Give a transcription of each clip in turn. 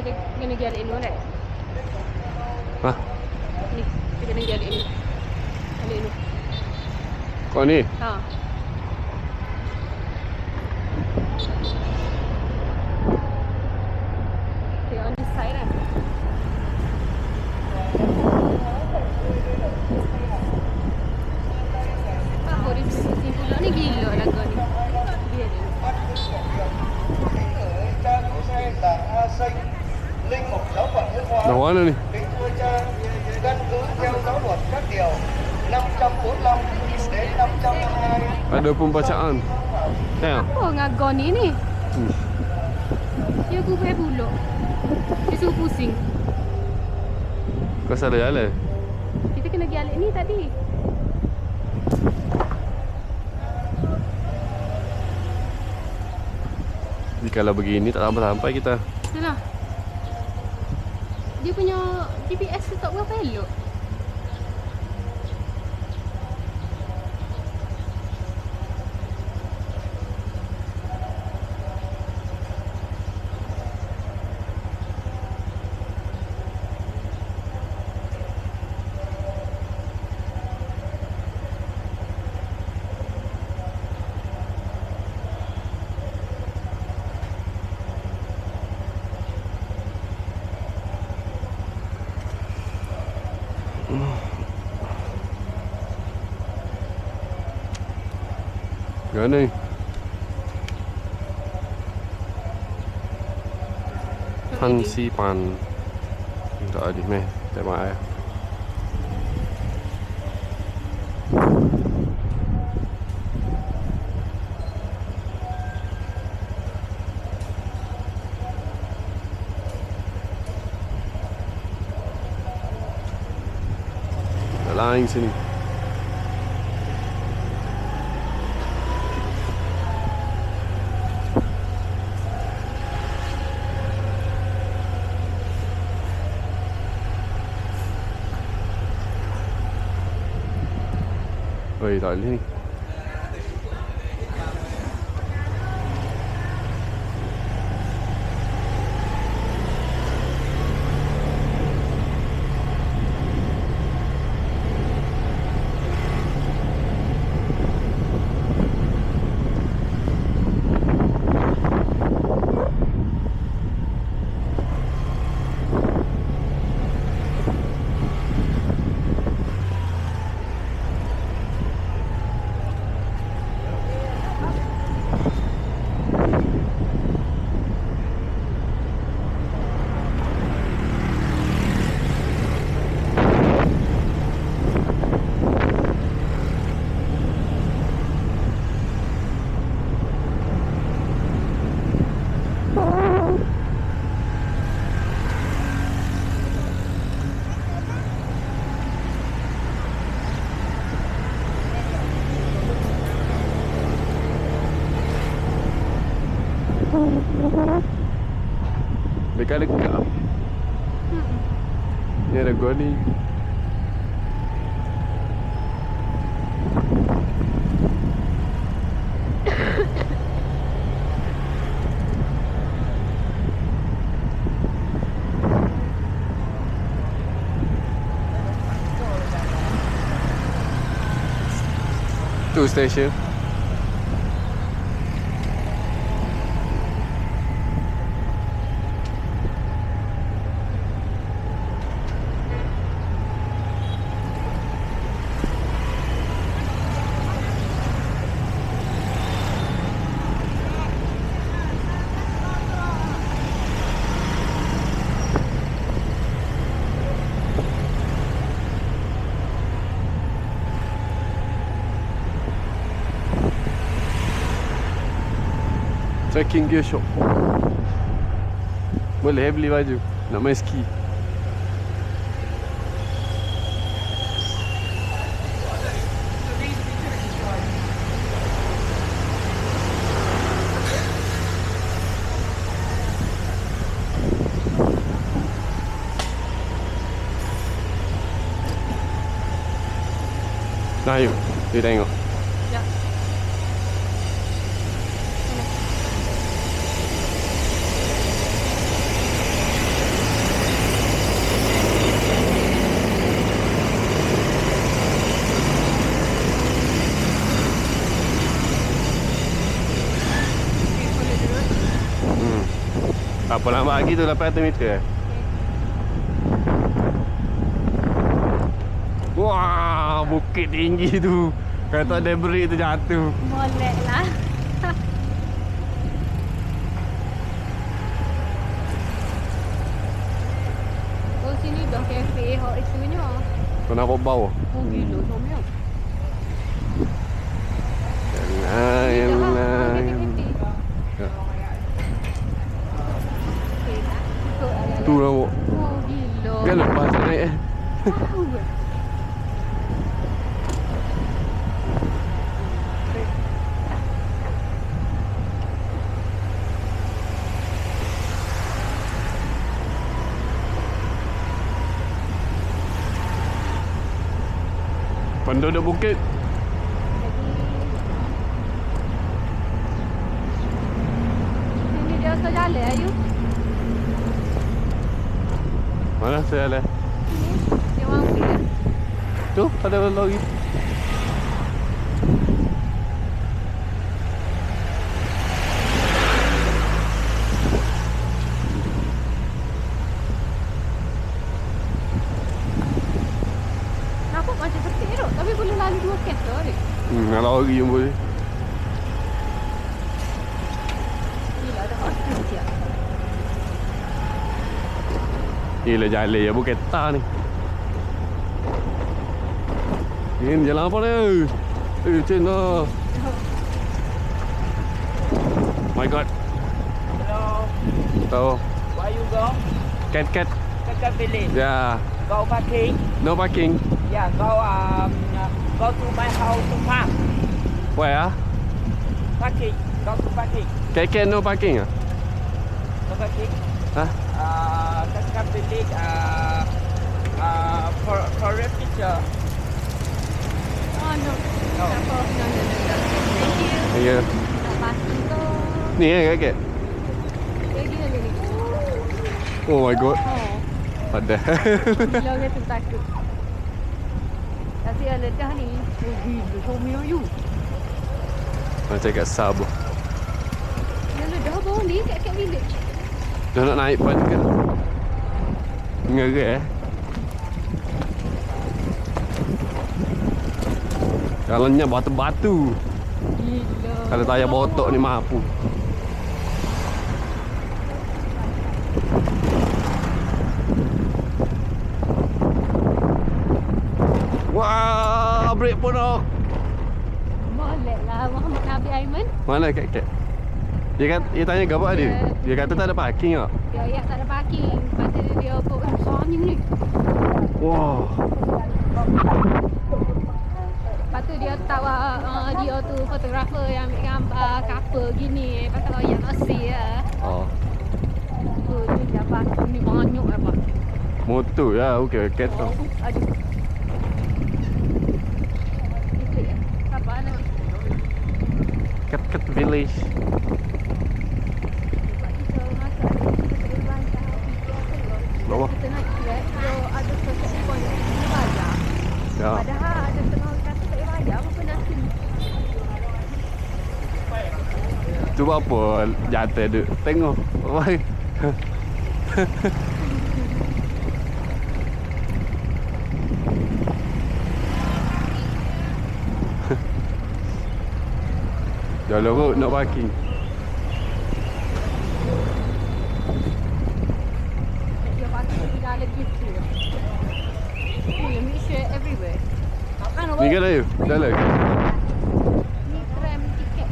Kita kena galak ni kan? Hah? Ni, kita kena galak ni. Galak ni. Kau ni? Ha. Okay, on this side kan? Apa dia sini pula ni gila lagu ni. Dia ni. Đâu quá nữa đi. Căn cứ theo giáo luật các điều 545 đến 552. Ada pembacaan. Tengok. Apa ngagon ni? Dia aku pakai pula. Dia suruh pusing. Kau salah jalan. Kita kena galak ni tadi. Kalau begini tak sampai-sampai kita. Itulah. Dia punya GPS tu tak berapa elok. Gana ni. Thanh si pan. Đợi đi mẹ, để mà lain sini. Oi, tak boleh ni. Dekat-dekat. Ni ada gua ni. Tu station. Trekking gear shop. Boleh beli baju nak main ski. Nah, yuk, kita tengok. Ya. Apa lambat lagi tu 800 meter Wah, bukit tinggi tu. Kalau tak ada break tu jatuh. Molek lah. Oh, sini dah kafe hot itunya. Kau nampak bau? Oh, gila comel. Yalah. Tu nampak. Oh, gila. Kan lepas naik Tahu ke? Penduduk bukit. Sini dia akan jalan ayu. Mana saya lah? Dia orang pergi. Tu ada lori. Nampak macam teruk tapi boleh lalu dua kereta ni. Lori yang boleh. Gila ada hotel siap. Gila jalan ya bukan kereta ni. Ini jalan apa ni? Cina. My God. Hello, Tahu. where you go? Cat. Second village. Ya. Go parking. No parking. Yeah, go to my house to park. Where ah? Parking. Go to parking. Cat no parking ah? No parking. Hah? Second village. For a picture. Oh no. No. Apa? No. Thank you. Ya. Nak parking tu. Ni kat. Dia gila ni. Oh my God. Oh. Ada. Gila ke tu takut. Tapi ada dah ni. Oh gila comel you. Macam kat Sapa. Dia dah bawah ni kat village. Dah nak naik pun kan. Ngeri Jalannya batu-batu. Gila. Kalau tayar botok ni mampu. Wah, break pun nak. Molek lah Muhammad Nabi Aiman. Mana kat? Dia tanya ke apa dia? Dia kata tak ada parking tak? Ya, tak ada parking. Lepas tu dia pun besarnya ni. Wah. Lepas tu dia tahu dia tu fotografer yang ambil gambar couple gini. Lepas tu yang masih ya. Oh. Tu dia parking ni banyak apa. Motor ya, okey kat tu. Aduh. Apa nama? Kat village. Bawah. Kita nak grab, dia ada satu point yang bayar. Ya. Padahal ada setengah kata tak bayar, apa nanti? Tu apa jatuh duk tengok. Oi. Jalan road nak parking. Dia parking di dalam gitu. Let me share everywhere. Ni ke dah? Jalan. Ni tram tiket.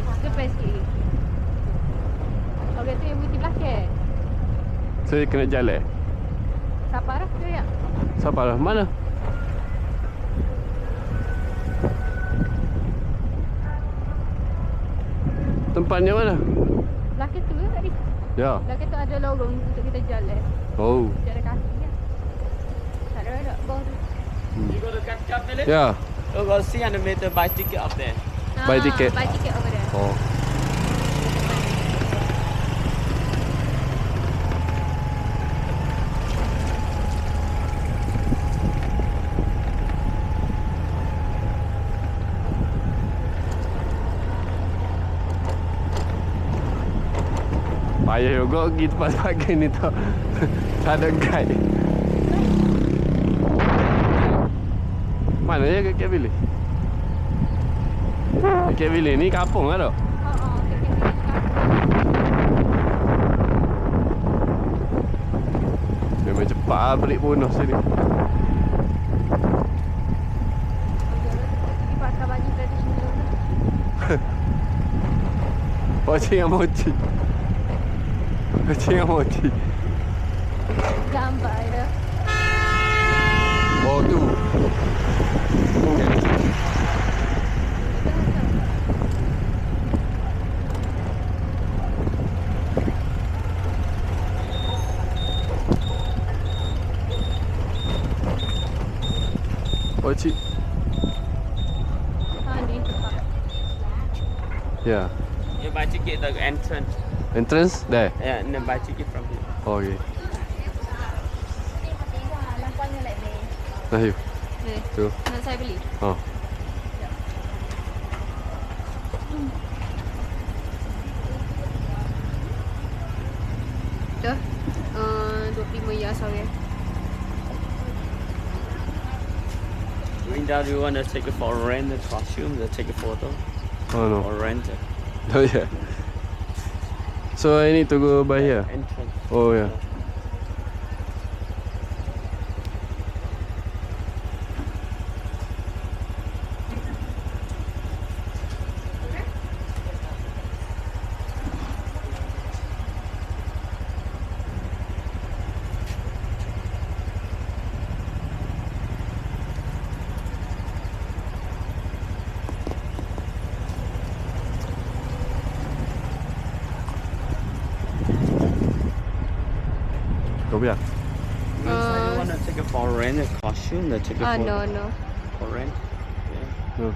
Itu best ni. Okey tu yang putih belakang. Saya kena jalan. Sapa dah tu ya? Siapa lah? Mana? Tempatnya mana? Belakang tu ya tadi. Ya. Belakang tu ada lorong untuk kita jalan. Oh. Jalan kaki ya. Tak ada bawah tu. You go to Second village. Ya. You go 300 meter buy ticket up there. Buy ticket. Buy ticket over there. Oh. Payah juga pergi tempat gini tau. Tak ada guide. Mana ya Kak Billy? Kak Billy ni kampung kan tak? Memang cepat lah balik bonus sini. Pergi pasar baju tradisional. Mochi yang mochi. Mochi yang mochi. Gambar dia. Oh tu. Mochi. Ni tempat. Ya. You buy ticket the entrance. Entrance there. Yeah, and then buy ticket from here. Oh, okay. Nah, yuk. Ni. Tu. Nak saya beli. Oh. Dah. 25 ya sorry. Rinda, do you want to take it for rent the costume, to take a photo, Oh no. or rent it? Oh yeah. So I need to go by here. Entrance. Oh yeah. Kau biar. So you want to take it for rent a costume, to take a photo No. for rent? Yeah. No.